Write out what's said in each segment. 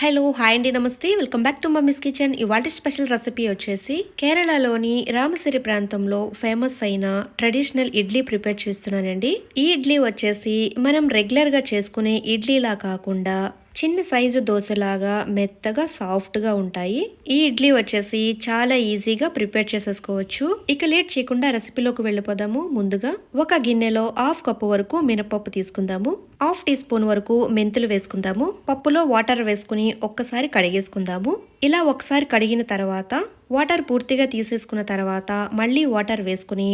Hello hi అండి నమస్తే welcome back to mummies kitchen. ఇవాళ స్పెషల్ రెసిపీ వచ్చేసి కేరళలోని రామసిరి ప్రాంతంలో ఫేమస్ అయిన ట్రెడిషనల్ ఇడ్లీ ప్రిపేర్ చేస్తున్నానండి. ఈ ఇడ్లీ వచ్చేసి మనం రెగ్యులర్గా చేసుకునే ఇడ్లీలా కాకుండా చిన్న సైజు దోశలాగా మెత్తగా సాఫ్ట్గా ఉంటాయి. ఈ ఇడ్లీ వచ్చేసి చాలా ఈజీగా ప్రిపేర్ చేసేసుకోవచ్చు. ఇక లేట్ చేయకుండా రెసిపీలోకి వెళ్ళిపోదాము. ముందుగా ఒక గిన్నెలో హాఫ్ కప్పు వరకు మినపప్పు తీసుకుందాము. హాఫ్ టీ స్పూన్ వరకు మెంతులు వేసుకుందాము. పప్పులో వాటర్ వేసుకుని ఒక్కసారి కడిగేసుకుందాము. ఇలా ఒకసారి కడిగిన తర్వాత వాటర్ పూర్తిగా తీసేసుకున్న తర్వాత మళ్ళీ వాటర్ వేసుకుని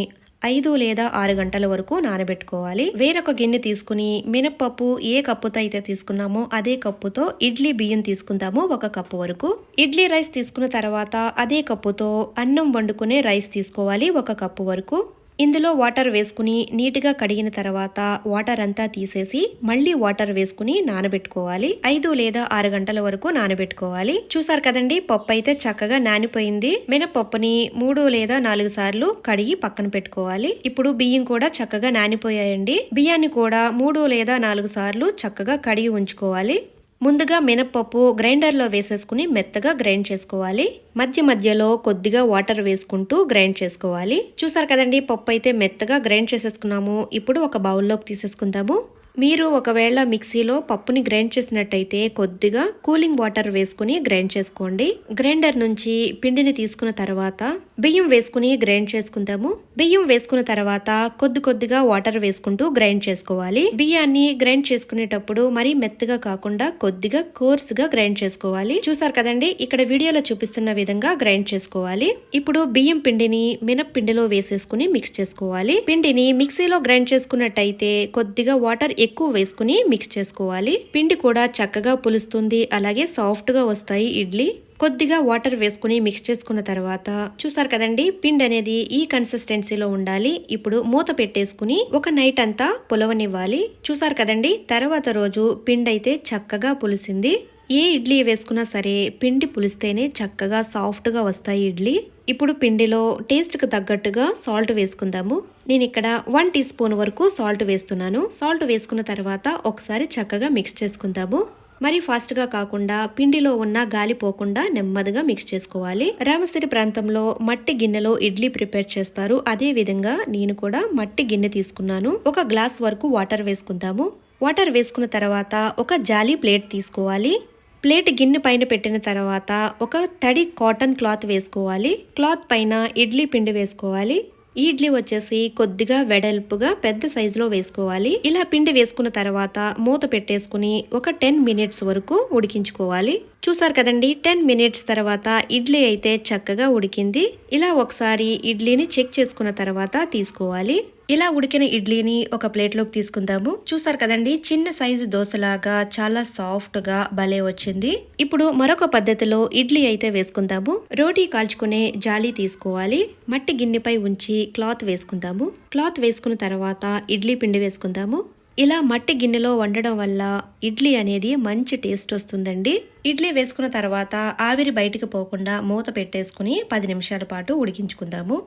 5 లేదా 6 గంటల వరకు నానబెట్టుకోవాలి. వేరొక గిన్నె తీసుకుని మినపప్పు ఏ కప్పుతో అయితే తీసుకున్నామో అదే కప్పుతో ఇడ్లీ బియ్యం తీసుకుందాము. 1 కప్పు వరకు ఇడ్లీ రైస్ తీసుకున్న తర్వాత అదే కప్పుతో అన్నం వండుకునే రైస్ తీసుకోవాలి. 1 కప్పు వరకు ఇందులో వాటర్ వేసుకుని నీట్గా కడిగిన తర్వాత వాటర్ అంతా తీసేసి మళ్ళీ వాటర్ వేసుకుని నానబెట్టుకోవాలి. 5 లేదా 6 గంటల వరకు నానబెట్టుకోవాలి. చూసారు కదండి, పప్పు అయితే చక్కగా నానిపోయింది. మినపప్పుని 3 లేదా 4 సార్లు కడిగి పక్కన పెట్టుకోవాలి. ఇప్పుడు బియ్యం కూడా చక్కగా నానిపోయాయండి. బియ్యాన్ని కూడా 3 లేదా 4 సార్లు చక్కగా కడిగి ఉంచుకోవాలి. ముందుగా మినపప్పు గ్రైండర్లో వేసేసుకుని మెత్తగా గ్రైండ్ చేసుకోవాలి. మధ్య మధ్యలో కొద్దిగా వాటర్ వేసుకుంటూ గ్రైండ్ చేసుకోవాలి. చూసారు కదండి, పప్పు అయితే మెత్తగా గ్రైండ్ చేసేసుకున్నాము. ఇప్పుడు ఒక బౌల్లోకి తీసేసుకుందాము. మీరు ఒకవేళ మిక్సీలో పప్పుని గ్రైండ్ చేసినట్టయితే కొద్దిగా కూలింగ్ వాటర్ వేసుకుని గ్రైండ్ చేసుకోండి. గ్రైండర్ నుంచి పిండిని తీసుకున్న తర్వాత బియ్యం వేసుకుని గ్రైండ్ చేసుకుందాము. బియ్యం వేసుకున్న తర్వాత కొద్దిగా వాటర్ వేసుకుంటూ గ్రైండ్ చేసుకోవాలి. బియ్యాన్ని గ్రైండ్ చేసుకునేటప్పుడు మరీ మెత్తగా కాకుండా కొద్దిగా కోర్సుగా గ్రైండ్ చేసుకోవాలి. చూసారు కదండి, ఇక్కడ వీడియోలో చూపిస్తున్న విధంగా గ్రైండ్ చేసుకోవాలి. ఇప్పుడు బియ్యం పిండిని మినప్పిండిలో వేసేసుకుని మిక్స్ చేసుకోవాలి. పిండిని మిక్సీలో గ్రైండ్ చేసుకున్నట్టయితే కొద్దిగా వాటర్ ఎక్కువ వేసుకుని మిక్స్ చేసుకోవాలి. పిండి కూడా చక్కగా పులుస్తుంది, అలాగే సాఫ్ట్ గా వస్తాయి ఇడ్లీ. కొద్దిగా వాటర్ వేసుకుని మిక్స్ చేసుకున్న తర్వాత చూసారు కదండి, పిండి అనేది ఈ కన్సిస్టెన్సీలో ఉండాలి. ఇప్పుడు మూత పెట్టేసుకుని ఒక నైట్ అంతా పులవనివ్వాలి. చూసారు కదండి, తర్వాత రోజు పిండి అయితే చక్కగా పులిసింది. ఏ ఇడ్లీ వేసుకున్నా సరే పిండి పులిస్తేనే చక్కగా సాఫ్ట్ గా వస్తాయి ఇడ్లీ. ఇప్పుడు పిండిలో టేస్ట్ కు తగ్గట్టుగా సాల్ట్ వేసుకుందాము. నేను ఇక్కడ 1 టీ స్పూన్ వరకు సాల్ట్ వేస్తున్నాను. సాల్ట్ వేసుకున్న తర్వాత ఒకసారి చక్కగా మిక్స్ చేసుకుందాము. మరి ఫాస్ట్ గా కాకుండా పిండిలో ఉన్న గాలి పోకుండా నెమ్మదిగా మిక్స్ చేసుకోవాలి. రామసిరి ప్రాంతంలో మట్టి గిన్నెలో ఇడ్లీ ప్రిపేర్ చేస్తారు. అదే విధంగా నేను కూడా మట్టి గిన్నె తీసుకున్నాను. 1 గ్లాస్ వరకు వాటర్ వేసుకుందాము. వాటర్ వేసుకున్న తర్వాత ఒక జాలీ ప్లేట్ తీసుకోవాలి. ప్లేట్ గిన్నె పైన పెట్టిన తర్వాత ఒక తడి కాటన్ క్లాత్ వేసుకోవాలి. క్లాత్ పైన ఇడ్లీ పిండి వేసుకోవాలి. ఈ ఇడ్లీ వచ్చేసి కొద్దిగా వెడల్పుగా పెద్ద సైజులో వేసుకోవాలి. ఇలా పిండి వేసుకున్న తర్వాత మూత పెట్టేసుకుని ఒక 10 మినిట్స్ వరకు ఉడికించుకోవాలి. చూసారు కదండి, 10 మినిట్స్ తర్వాత ఇడ్లీ అయితే చక్కగా ఉడికింది. ఇలా ఒకసారి ఇడ్లీని చెక్ చేసుకున్న తర్వాత తీసుకోవాలి. ఇలా ఉడికిన ఇడ్లీని ఒక ప్లేట్లోకి తీసుకుందాము. చూసారు కదండి, చిన్న సైజు దోశలాగా చాలా సాఫ్ట్ గా భలే వచ్చింది. ఇప్పుడు మరొక పద్ధతిలో ఇడ్లీ అయితే వేసుకుందాము. రోటీ కాల్చుకునే జాలి తీసుకోవాలి. మట్టి గిన్నెపై ఉంచి క్లాత్ వేసుకుందాము. క్లాత్ వేసుకున్న తర్వాత ఇడ్లీ పిండి వేసుకుందాము. ఇలా మట్టి గిన్నెలో వండడం వల్ల ఇడ్లీ అనేది మంచి టేస్ట్ వస్తుందండి. ఇడ్లీ వేసుకున్న తర్వాత ఆవిరి బయటికి పోకుండా మూత పెట్టేసుకుని 10 నిమిషాల పాటు ఉడికించుకుందాము.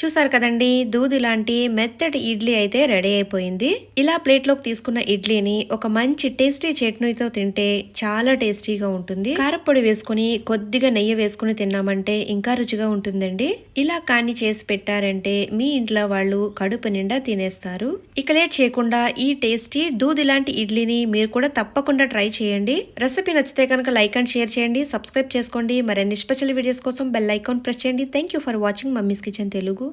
చూసారు కదండి, దూది లాంటి మెత్తటి ఇడ్లీ అయితే రెడీ అయిపోయింది. ఇలా ప్లేట్లోకి తీసుకున్న ఇడ్లీని ఒక మంచి టేస్టీ చట్నీతో తింటే చాలా టేస్టీగా ఉంటుంది. కారపొడి వేసుకుని కొద్దిగా నెయ్యి వేసుకుని తిన్నామంటే ఇంకా రుచిగా ఉంటుందండి. ఇలా కానీ చేసి పెట్టారంటే మీ ఇంట్లో వాళ్ళు కడుపు నిండా తినేస్తారు. ఇక లేట్ చేయకుండా ఈ టేస్టీ దూది లాంటి ఇడ్లీని మీరు కూడా తప్పకుండా ట్రై చేయండి. రెసిపీ నచ్చితే కనుక లైక్ అండ్ షేర్ చేయండి, సబ్స్క్రైబ్ చేసుకోండి. మరిన్ని స్పెషల్ వీడియోస్ కోసం బెల్ ఐకాన్ ప్రెస్ చేయండి. Thank you for watching mummies kitchen Telugu.